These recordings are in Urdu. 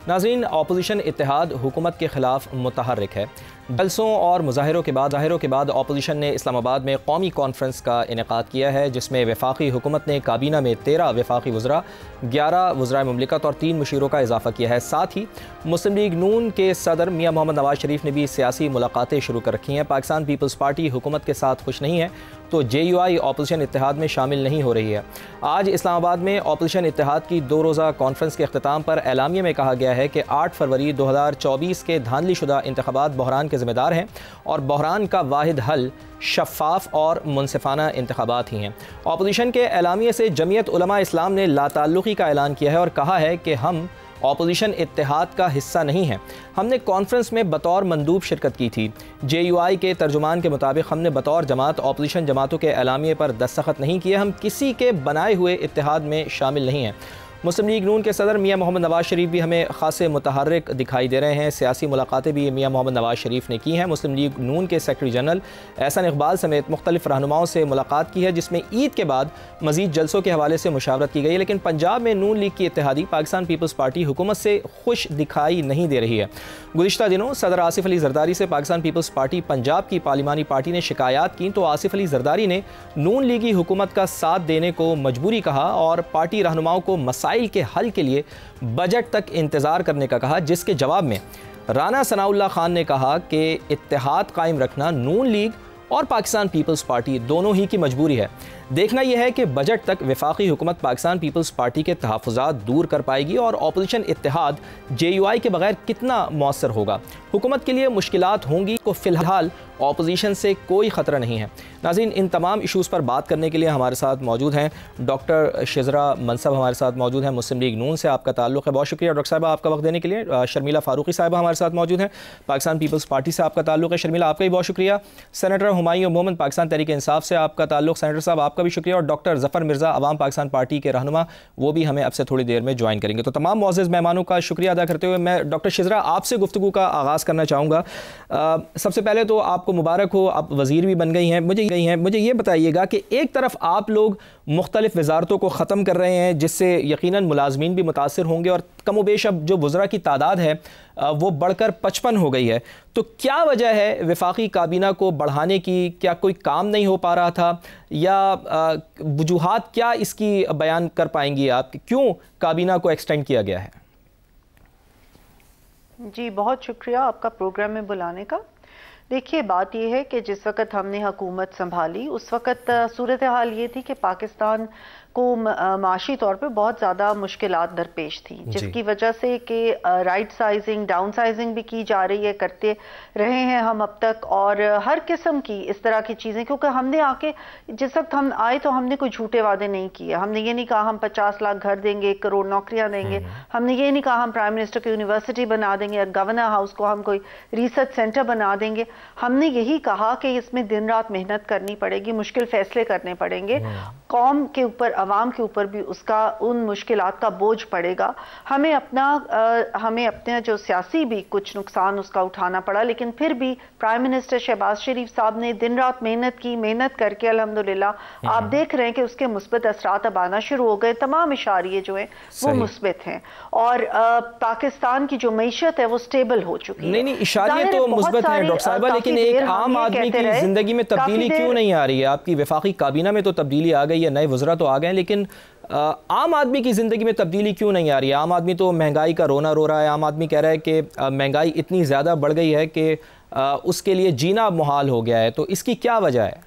ناظرین، اپوزیشن اتحاد حکومت کے خلاف متحرک ہے۔ جلسوں اور مظاہروں کے بعد اپوزیشن نے اسلام آباد میں قومی کانفرنس کا انعقاد کیا ہے، جس میں وفاقی حکومت نے کابینہ میں 13 وفاقی وزراء، 11 وزرائے مملکت اور 3 مشیروں کا اضافہ کیا ہے۔ ساتھ ہی مسلم لیگ نون کے صدر میاں محمد نواز شریف نے بھی سیاسی ملاقاتیں شروع کر رکھی ہیں۔ پاکستان پیپلز پارٹی حکومت کے ساتھ خوش نہیں ہے تو JUI اپوزیشن اتحاد میں شامل نہیں ہو رہی ہے۔ آج اسلام آباد میں اپوزیشن اتحاد کی 2 روزہ کانفرنس کے اختتام پر اعلامیے میں کہا گیا ہے کہ 8 فروری 2024 کے دھاندلی شدہ انتخابات بحران کے ذمہ دار ہیں اور بحران کا واحد حل شفاف اور منصفانہ انتخابات ہی ہیں۔ اپوزیشن کے اعلامیے سے جمعیت علماء اسلام نے لا تعلقی کا اعلان کیا ہے اور کہا ہے کہ ہم اپوزیشن اتحاد کا حصہ نہیں ہیں۔ ہم نے کانفرنس میں بطور مندوب شرکت کی تھی۔ JUI کے ترجمان کے مطابق ہم نے بطور جماعت اپوزیشن جماعتوں کے اعلامیے پر دستخط نہیں کیے، ہم کسی کے بنائے ہوئے اتحاد میں شامل نہیں ہیں۔ مسلم لیگ نون کے صدر میاں محمد نواز شریف بھی ہمیں خاصے متحرک دکھائی دے رہے ہیں۔ سیاسی ملاقاتیں بھی میاں محمد نواز شریف نے کی ہیں۔ مسلم لیگ نون کے سیکرٹری جنرل احسن اقبال سمیت مختلف رہنماؤں سے ملاقات کی ہے، جس میں عید کے بعد مزید جلسوں کے حوالے سے مشاورت کی گئی ہے، لیکن پنجاب میں نون لیگ کی اتحادی پاکستان پیپلز پارٹی حکومت سے خوش دکھائی نہیں دے رہی ہے۔ گزشتہ دنوں صدر آصف علی زرداری سے پاکستان پیپلز پارٹی پنجاب کی پارلیمانی پارٹی نے شکایات کی تو آصف علی زرداری نے نون لیگی حکومت کا ساتھ دینے کو مجبوری کہا اور پارٹی رہنماؤں کو مسائل کے حل کے لیے بجٹ تک انتظار کرنے کا کہا، جس کے جواب میں رانا ثناء اللہ خان نے کہا کہ اتحاد قائم رکھنا نون لیگ اور پاکستان پیپلز پارٹی دونوں ہی کی مجبوری ہے۔ دیکھنا یہ ہے کہ بجٹ تک وفاقی حکومت پاکستان پیپلز پارٹی کے تحفظات دور کر پائے گی اور اپوزیشن اتحاد JUI کے بغیر کتنا مؤثر ہوگا۔ حکومت کے لیے مشکلات ہوں گی کو فی الحال اپوزیشن سے کوئی خطرہ نہیں ہے۔ ناظرین، ان تمام ایشوز پر بات کرنے کے لیے ہمارے ساتھ موجود ہیں ڈاکٹر شزرا منصب، ہمارے ساتھ موجود ہیں۔ مسلم لیگ نون سے آپ کا تعلق ہے، بہت شکریہ ڈاکٹر صاحبہ آپ کا وقت دینے کے لیے۔ شرمیلا فاروقی صاحبہ ہمارے ساتھ موجود ہیں، پاکستان پیپلز پارٹی سے آپ کا تعلق ہے۔ شرمیلا آپ کا بھی بہت شکریہ۔ سینیٹر ہمایوں مومن پاکستان تحریک انصاف سے آپ کا تعلق، سینیٹر صاحب آپ کا بھی شکریہ۔ اور ڈاکٹر ظفر مرزا عوام پاکستان پارٹی کے رہنما، وہ بھی ہمیں اب سے تھوڑی دیر میں جوائن کریں گے۔ تو تمام معزز مہمانوں کا شکریہ ادا کرتے ہوئے میں ڈاکٹر شزرا آپ سے گفتگو کا آغاز کرنا چاہوں گا۔ سب سے پہلے تو آپ کو مبارک ہو، آپ وزیر بھی بن گئی ہیں۔ مجھے یہ بتائیے گا کہ ایک طرف آپ لوگ مختلف وزارتوں کو ختم کر رہے ہیں، جس سے یقیناً ملازمین بھی متاثر ہوں گے اور کم و بیش اب جو وزراء کی تعداد ہے وہ بڑھ کر 55 ہو گئی ہے، تو کیا وجہ ہے وفاقی کابینہ کو بڑھانے کی؟ کیا کوئی کام نہیں ہو پا رہا تھا یا وجوہات کیا اس کی بیان کر پائیں گی آپ، کیوں کابینہ کو ایکسٹینڈ کیا گیا ہے؟ جی بہت شکریہ آپ کا پروگرام میں بلانے کا۔ دیکھیے بات یہ ہے کہ جس وقت ہم نے حکومت سنبھالی اس وقت صورتحال یہ تھی کہ پاکستان کو معاشی طور پہ بہت زیادہ مشکلات درپیش تھیں، جس کی وجہ سے کہ رائٹ سائزنگ ڈاؤن سائزنگ بھی کی جا رہی ہے، کرتے رہے ہیں ہم اب تک، اور ہر قسم کی اس طرح کی چیزیں، کیونکہ ہم نے جس وقت ہم آئے تو ہم نے کوئی جھوٹے وعدے نہیں کیے۔ ہم نے یہ نہیں کہا ہم 50 لاکھ گھر دیں گے، 1 کروڑ نوکریاں دیں گے، ہم نے یہ نہیں کہا ہم پرائم منسٹر کی یونیورسٹی بنا دیں گے، گورنر ہاؤس کو ہم کوئی ریسرچ سینٹر بنا دیں گے۔ ہم نے یہی کہا کہ اس میں دن رات محنت کرنی پڑے گی، مشکل فیصلے کرنے پڑیں گے، قوم کے اوپر عوام کے اوپر بھی ان مشکلات کا بوجھ پڑے گا۔ ہمیں اپنا جو سیاسی بھی کچھ نقصان اس کا اٹھانا پڑا، لیکن پھر بھی پرائم منسٹر شہباز شریف صاحب نے دن رات محنت کر کے الحمدللہ آپ دیکھ رہے ہیں کہ اس کے مثبت اثرات اب آنا شروع ہو گئے، تمام اشاریے جو ہیں وہ مثبت ہیں اور پاکستان کی جو معیشت ہے وہ سٹیبل ہو چکی ہے۔ نہیں اشاریے تو مثبت ہیں ڈاکٹر صاحبہ، لیکن ایک عام آدمی کی زندگی میں تبدیلی کیوں نہیں آ رہی ہے؟ آپ کی وفاقی کابینہ میں تو تبدیلی آ گئی ہے، نئے وزراء تو آ گئے ہیں، لیکن عام آدمی کی زندگی میں تبدیلی کیوں نہیں آ رہی ہے؟ عام آدمی تو مہنگائی کا رونا رو رہا ہے، عام آدمی کہہ رہا ہے کہ مہنگائی اتنی زیادہ بڑھ گئی ہے کہ اس کے لیے جینا محال ہو گیا ہے، تو اس کی کیا وجہ ہے؟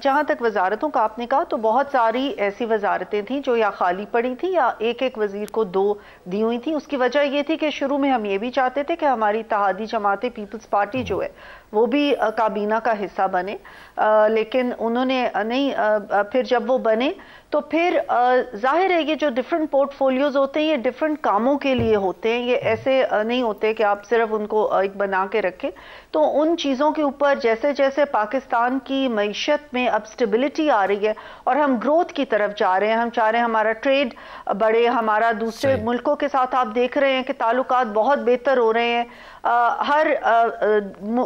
جہاں تک وزارتوں کا آپ نے کہا تو بہت ساری ایسی وزارتیں تھیں جو یا خالی پڑی تھی یا ایک وزیر کو 2 دی ہوئی تھی۔ اس کی وجہ یہ تھی کہ شروع میں ہم یہ بھی چاہتے تھے کہ ہماری اتحادی جماعت پیپلز پارٹی جو ہے وہ بھی کابینہ کا حصہ بنے، لیکن انہوں نے نہیں، پھر جب وہ بنے تو پھر ظاہر ہے یہ جو ڈیفرنٹ پورٹ فولیوز ہوتے ہیں یہ ڈیفرنٹ کاموں کے لیے ہوتے ہیں، یہ ایسے نہیں ہوتے کہ آپ صرف ان کو ایک بنا کے رکھیں۔ تو ان چیزوں کے اوپر جیسے جیسے پاکستان کی معیشت میں اب سٹیبلٹی آ رہی ہے اور ہم گروتھ کی طرف جا رہے ہیں، ہم چاہ رہے ہیں ہمارا ٹریڈ بڑھے، ہمارا دوسرے ملکوں کے ساتھ آپ دیکھ رہے ہیں کہ تعلقات بہت بہتر ہو رہے ہیں، ہر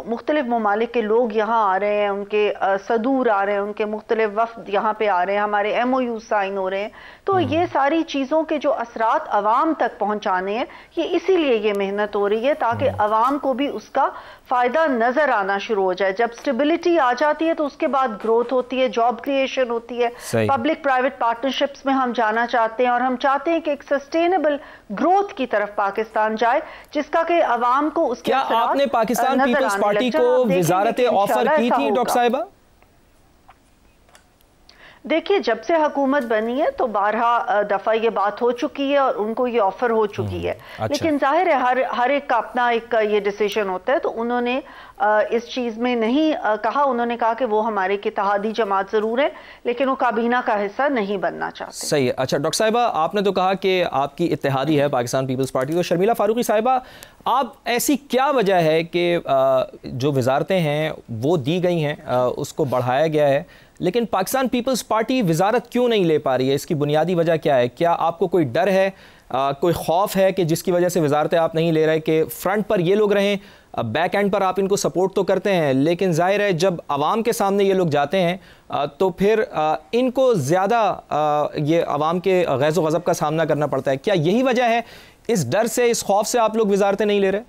مختلف مختلف ممالک کے لوگ یہاں آ رہے ہیں, ان کے صدور آ رہے ہیں, ان کے مختلف وفد یہاں پہ آ رہے ہیں, ہمارے MOU سائن ہو رہے ہیں, تو یہ ساری چیزوں کے جو اثرات عوام تک پہنچانے ہیں, یہ اسی لیے یہ محنت ہو رہی ہے تاکہ عوام کو بھی اس کا فائدہ نظر آنا شروع ہو جائے. جب سٹیبلٹی آ جاتی ہے تو اس کے بعد گروتھ ہوتی ہے, جاب کریشن ہوتی ہے, پبلک پرائیویٹ پارٹنرشپس میں ہم جانا چاہتے ہیں, اور ہم چاہتے ہیں کہ ایک سسٹینیبل گروتھ کی طرف پاکستان جائے جس کا کہ عوام کو اس کے اثرات. کیا آپ نے پاکستان پیپلز پارٹی کو وزارت آفر کی تھی ڈاکٹر صاحبہ؟ دیکھیے, جب سے حکومت بنی ہے تو 12 دفعہ یہ بات ہو چکی ہے اور ان کو یہ آفر ہو چکی ہے, لیکن ظاہر ہے ہر ایک کا اپنا ایک یہ ڈیسیژن ہوتا ہے, تو انہوں نے اس چیز میں نہیں کہا. انہوں نے کہا کہ وہ ہمارے اتحادی جماعت ضرور ہے لیکن وہ کابینہ کا حصہ نہیں بننا چاہتے. صحیح ہے. اچھا ڈاکٹر صاحبہ, آپ نے تو کہا کہ آپ کی اتحادی ہے پاکستان پیپلز پارٹی, تو شرمیلا فاروقی صاحبہ, آپ ایسی کیا وجہ ہے کہ جو وزارتیں ہیں وہ دی گئی ہیں, اس کو بڑھایا گیا ہے, لیکن پاکستان پیپلز پارٹی وزارت کیوں نہیں لے پا رہی ہے؟ اس کی بنیادی وجہ کیا ہے؟ کیا آپ کو کوئی ڈر ہے, کوئی خوف ہے کہ جس کی وجہ سے وزارتیں آپ نہیں لے رہے, کہ فرنٹ پر یہ لوگ رہیں, بیک اینڈ پر آپ ان کو سپورٹ تو کرتے ہیں, لیکن ظاہر ہے جب عوام کے سامنے یہ لوگ جاتے ہیں تو پھر ان کو زیادہ یہ عوام کے غیظ و غضب کا سامنا کرنا پڑتا ہے. کیا یہی وجہ ہے, اس ڈر سے, اس خوف سے آپ لوگ وزارتیں نہیں لے رہے؟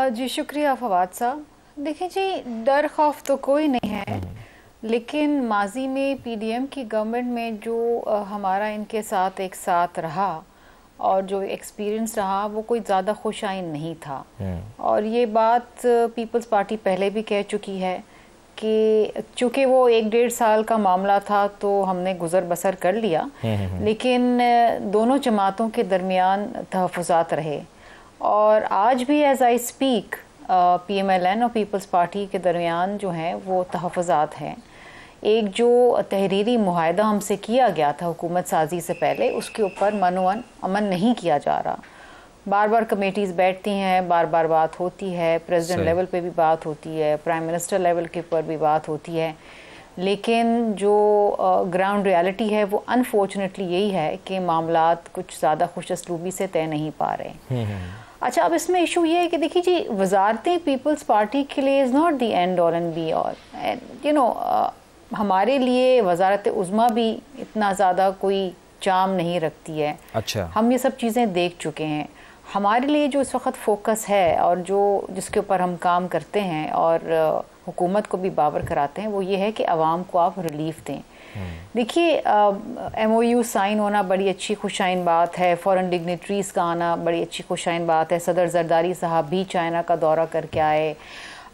جی شکریہ فواد صاحب. دیکھیں جی, ڈر خوف تو کوئی نہیں ہے, لیکن ماضی میں PDM کی گورنمنٹ میں جو ہمارا ان کے ساتھ ایک ساتھ رہا اور جو ایکسپیرینس رہا وہ کوئی زیادہ خوش آئند نہیں تھا. اور یہ بات پیپلز پارٹی پہلے بھی کہہ چکی ہے کہ چونکہ وہ 1-1.5 سال کا معاملہ تھا تو ہم نے گزر بسر کر لیا, لیکن دونوں جماعتوں کے درمیان تحفظات رہے, اور آج بھی ایز آئی اسپیک PMLN اور پیپلز پارٹی کے درمیان جو ہیں وہ تحفظات ہیں. ایک جو تحریری معاہدہ ہم سے کیا گیا تھا حکومت سازی سے پہلے, اس کے اوپر عمل نہیں کیا جا رہا. بار بار کمیٹیز بیٹھتی ہیں, بار بار بات ہوتی ہے, پریزیڈنٹ لیول پہ بھی بات ہوتی ہے, پرائم منسٹر لیول کے اوپر بھی بات ہوتی ہے, لیکن جو گراؤنڈ ریالٹی ہے وہ انفارچونیٹلی یہی ہے کہ معاملات کچھ زیادہ خوش اسلوبی سے طے نہیں پا رہے. اچھا, اب اس میں ایشو یہ ہے کہ دیکھیے جی, وزارتیں پیپلز پارٹی کے لیے is not the end all and be all. ہمارے لیے وزارت عظمیٰ بھی اتنا زیادہ کوئی چام نہیں رکھتی ہے. اچھا, ہم یہ سب چیزیں دیکھ چکے ہیں. ہمارے لیے جو اس وقت فوکس ہے اور جس کے اوپر ہم کام کرتے ہیں اور حکومت کو بھی باور کراتے ہیں, وہ یہ ہے کہ عوام کو آپ ریلیف دیں. دیکھیے, MOU سائن ہونا بڑی اچھی خوشائن بات ہے, فورن ڈگنیٹریز کا آنا بڑی اچھی خوشائن بات ہے. صدر زرداری صاحب بھی چائنا کا دورہ کر کے آئے,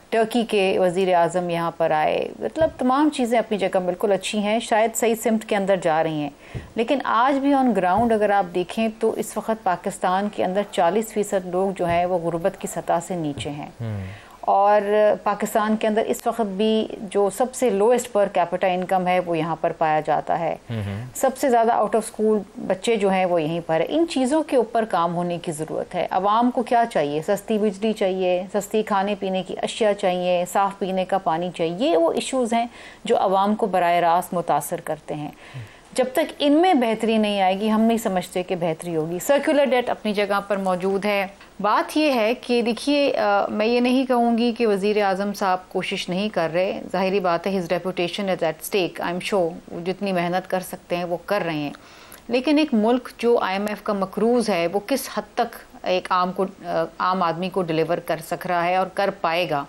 ٹرکی کے وزیر اعظم یہاں پر آئے. مطلب تمام چیزیں اپنی جگہ بالکل اچھی ہیں, شاید صحیح سمت کے اندر جا رہی ہیں, لیکن آج بھی آن گراؤنڈ اگر آپ دیکھیں تو اس وقت پاکستان کے اندر 40% لوگ جو ہیں وہ غربت کی سطح سے نیچے ہیں. اور پاکستان کے اندر اس وقت بھی جو سب سے لوئسٹ پر کیپٹا انکم ہے وہ یہاں پر پایا جاتا ہے. سب سے زیادہ آؤٹ آف سکول بچے جو ہیں وہ یہیں پر ہیں. ان چیزوں کے اوپر کام ہونے کی ضرورت ہے. عوام کو کیا چاہیے؟ سستی بجلی چاہیے, سستی کھانے پینے کی اشیاء چاہیے, صاف پینے کا پانی چاہیے. یہ وہ ایشوز ہیں جو عوام کو براہ راست متاثر کرتے ہیں. جب تک ان میں بہتری نہیں آئے گی ہم نہیں سمجھتے کہ بہتری ہوگی. سرکولر ڈیٹ اپنی جگہ پر موجود ہے. بات یہ ہے کہ دیکھیے, میں یہ نہیں کہوں گی کہ وزیر اعظم صاحب کوشش نہیں کر رہے. ظاہری بات ہے, his reputation is at stake. I'm sure جتنی محنت کر سکتے ہیں وہ کر رہے ہیں, لیکن ایک ملک جو IMF کا مقروض ہے وہ کس حد تک ایک عام آدمی کو ڈیلیور کر سک رہا ہے اور کر پائے گا.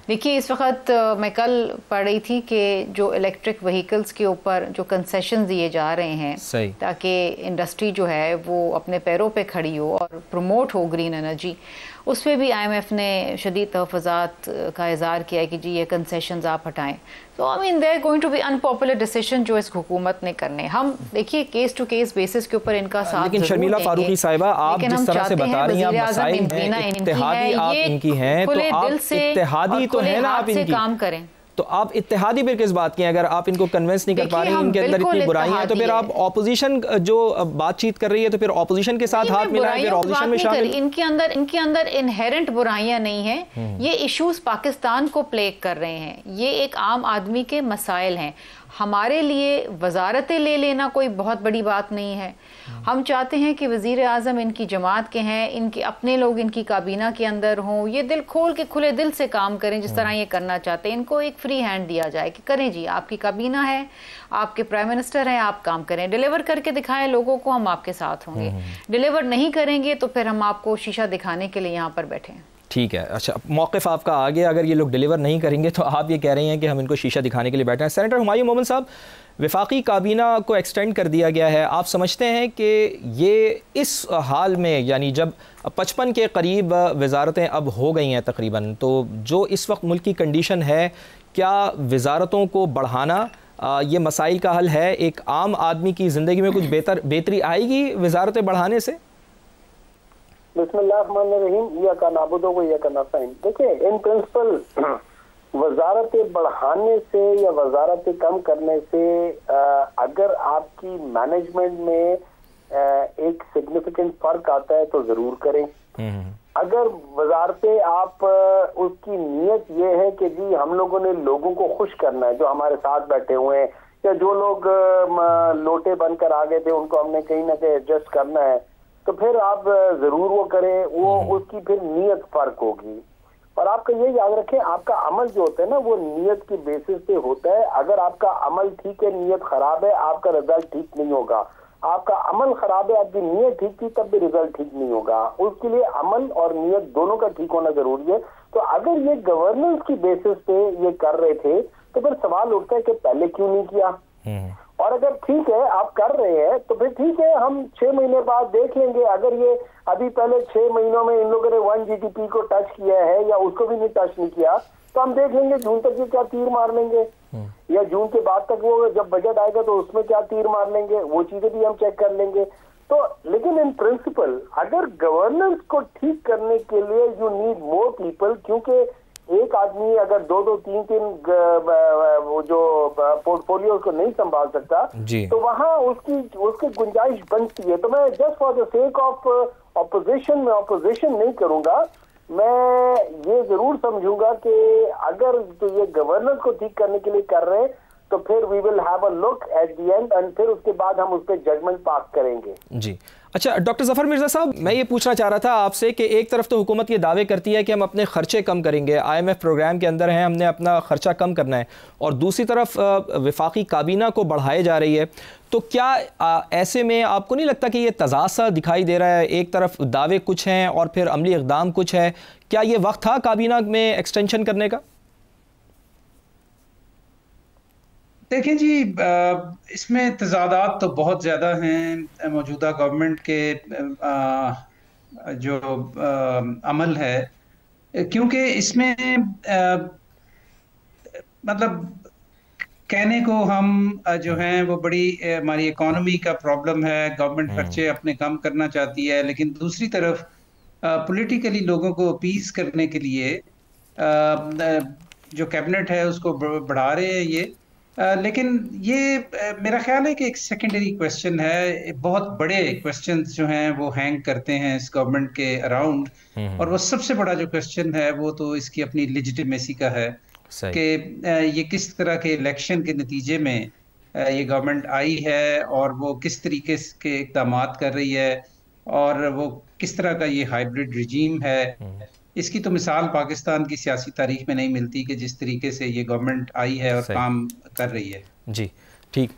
دیکھیے, اس وقت میں کل پڑھ رہی تھی کہ جو الیکٹرک وہیکلز کے اوپر جو کنسیشن دیے جا رہے ہیں تاکہ انڈسٹری جو ہے وہ اپنے پیروں پہ کھڑی ہو اور پروموٹ ہو گرین انرجی, اس پہ بھی IMF نے شدید تحفظات کا اظہار کیا ہے کہ جی یہ کنسیشنز آپ ہٹائیں. تو I mean there are going to be unpopular decision جو اس حکومت نے کرنے. ہم دیکھیے کیس ٹو کیس بیسس کے اوپر ان کا ساتھ لیکن شرمیلا فاروقی صاحبہ, آپ جس طرح سے بتا رہی ہیں مسائل ہیں, اتحادی آپ ان کی ہیں, تو آپ اتحادی تو ہیں نا آپ ان کی, کام کریں. تو آپ اتحادی پھر کس بات کی ہیں؟ اگر آپ ان کو کنونس نہیں کر پا رہی ہیں, ان کے اندر اتنی برائیاں ہیں, تو پھر آپ اپوزیشن جو بات چیت کر رہی ہے تو پھر اپوزیشن کے ساتھ ہاتھ ملائیں, پھر اپوزیشن میں شامل. ان کے اندر انہیرنٹ برائیاں نہیں ہیں. یہ ایشوز پاکستان کو پلیگ کر رہے ہیں, یہ ایک عام آدمی کے مسائل ہیں. ہمارے لیے وزارتیں لے لینا کوئی بہت بڑی بات نہیں ہے. ہم چاہتے ہیں کہ وزیر اعظم ان کی جماعت کے ہیں, ان کے اپنے لوگ ان کی کابینہ کے اندر ہوں, یہ دل کھول کے کھلے دل سے کام کریں جس طرح یہ کرنا چاہتے ہیں. ان کو ایک فری ہینڈ دیا جائے کہ کریں جی, آپ کی کابینہ ہے, آپ کے پرائم منسٹر ہیں, آپ کام کریں, ڈیلیور کر کے دکھائیں لوگوں کو, ہم آپ کے ساتھ ہوں گے. ڈیلیور نہیں کریں گے تو پھر ہم آپ کو شیشہ دکھانے کے لیے یہاں پر بیٹھے ہیں. ٹھیک ہے, اچھا موقف آپ کا آگے, اگر یہ لوگ ڈیلیور نہیں کریں گے تو آپ یہ کہہ رہے ہیں کہ ہم ان کو شیشہ دکھانے کے لیے بیٹھے ہیں. سینیٹر ہمایوں مومن صاحب, وفاقی کابینہ کو ایکسٹینڈ کر دیا گیا ہے, آپ سمجھتے ہیں کہ یہ اس حال میں, یعنی جب 55 کے قریب وزارتیں اب ہو گئی ہیں تقریباً, تو جو اس وقت ملک کی کنڈیشن ہے, کیا وزارتوں کو بڑھانا یہ مسائل کا حل ہے؟ ایک عام آدمی کی زندگی میں کچھ بہتری آئے گی وزارتیں بڑھانے سے؟ بسم اللہ الرحمن الرحیم. ایاک نعبد و ایاک نستعین. دیکھیں, ان پرنسپل وزارتیں بڑھانے سے یا وزارتیں کم کرنے سے اگر آپ کی مینجمنٹ میں ایک سگنیفیکنٹ فرق آتا ہے تو ضرور کریں. اگر وزارتیں آپ اس کی نیت یہ ہے کہ جی ہم لوگوں نے لوگوں کو خوش کرنا ہے, جو ہمارے ساتھ بیٹھے ہوئے ہیں یا جو لوگ لوٹے بن کر آ گئے تھے ان کو ہم نے کہیں نہ کہیں ایڈجسٹ کرنا ہے, تو پھر آپ ضرور وہ کریں. وہ اس کی پھر نیت فرق ہوگی. اور آپ کا یہ یاد رکھیں, آپ کا عمل جو ہوتا ہے نا وہ نیت کی بیسس پہ ہوتا ہے. اگر آپ کا عمل ٹھیک ہے, نیت خراب ہے, آپ کا رزلٹ ٹھیک نہیں ہوگا. آپ کا عمل خراب ہے, آپ کی نیت ٹھیک تھی تب بھی رزلٹ ٹھیک نہیں ہوگا. اس کے لیے عمل اور نیت دونوں کا ٹھیک ہونا ضروری ہے. تو اگر یہ گورننس کی بیسس پہ یہ کر رہے تھے تو پھر سوال اٹھتا ہے کہ پہلے کیوں نہیں کیا. اور اگر ٹھیک ہے آپ کر رہے ہیں تو پھر ٹھیک ہے, ہم 6 مہینے بعد دیکھ لیں گے. اگر یہ ابھی پہلے 6 مہینوں میں ان لوگوں نے 1 GDP کو ٹچ کیا ہے یا اس کو بھی نہیں ٹچ نہیں کیا, تو ہم دیکھ لیں گے جون تک یہ کیا تیر مار لیں گے, یا جون کے بعد تک وہ جب بجٹ آئے گا تو اس میں کیا تیر مار لیں گے, وہ چیزیں بھی ہم چیک کر لیں گے. تو لیکن ان پرنسپل اگر گورننس کو ٹھیک کرنے کے لیے یو نیڈ مور پیپل, کیونکہ ایک آدمی اگر 2-3 جو پورٹ فولیو کو نہیں سنبھال سکتا تو وہاں اس کی گنجائش بنتی ہے. تو میں just for the sake of opposition میں اپوزیشن نہیں کروں گا. میں یہ ضرور سمجھوں گا کہ اگر تو یہ گورننس کو ٹھیک کرنے کے لیے کر رہے ہیں تو پھر we will have a look at the end, and پھر اس کے بعد ہم اس پہ ججمنٹ پاس کریں گے. جی اچھا, ڈاکٹر ظفر مرزا صاحب, میں یہ پوچھنا چاہ رہا تھا آپ سے کہ ایک طرف تو حکومت یہ دعوے کرتی ہے کہ ہم اپنے خرچے کم کریں گے, IMF پروگرام کے اندر ہیں, ہم نے اپنا خرچہ کم کرنا ہے, اور دوسری طرف وفاقی کابینہ کو بڑھائے جا رہی ہے. تو کیا ایسے میں آپ کو نہیں لگتا کہ یہ تضاد سا دکھائی دے رہا ہے؟ ایک طرف دعوے کچھ ہیں اور پھر عملی اقدام کچھ ہے. کیا یہ وقت تھا کابینہ میں ایکسٹینشن کرنے کا؟ دیکھیں جی, اس میں تضادات تو بہت زیادہ ہیں. موجودہ گورنمنٹ کے جو عمل ہے, کیونکہ اس میں مطلب کہنے کو ہم جو ہیں وہ بڑی ہماری اکانومی کا پرابلم ہے, گورنمنٹ خرچے اپنے کم کرنا چاہتی ہے, لیکن دوسری طرف پولیٹیکلی لوگوں کو اپیز کرنے کے لیے جو کیبنٹ ہے اس کو بڑھا رہے ہیں یہ. لیکن یہ میرا خیال ہے کہ ایک سیکنڈری کویسچن ہے. بہت بڑے کویسچنز جو ہیں وہ ہینگ کرتے ہیں اس گورنمنٹ کے اراؤنڈ, اور وہ سب سے بڑا جو کویسچن ہے وہ تو اس کی اپنی لیجیٹیمیسی کا ہے کہ یہ کس طرح کے الیکشن کے نتیجے میں یہ گورنمنٹ آئی ہے, اور وہ کس طریقے کے اقدامات کر رہی ہے, اور وہ کس طرح کا یہ ہائیبرڈ رجیم ہے. اس کی تو مثال پاکستان کی سیاسی تاریخ میں نہیں ملتی کہ جس طریقے سے یہ گورنمنٹ آئی ہے اور کام کر رہی ہے. جی ٹھیک.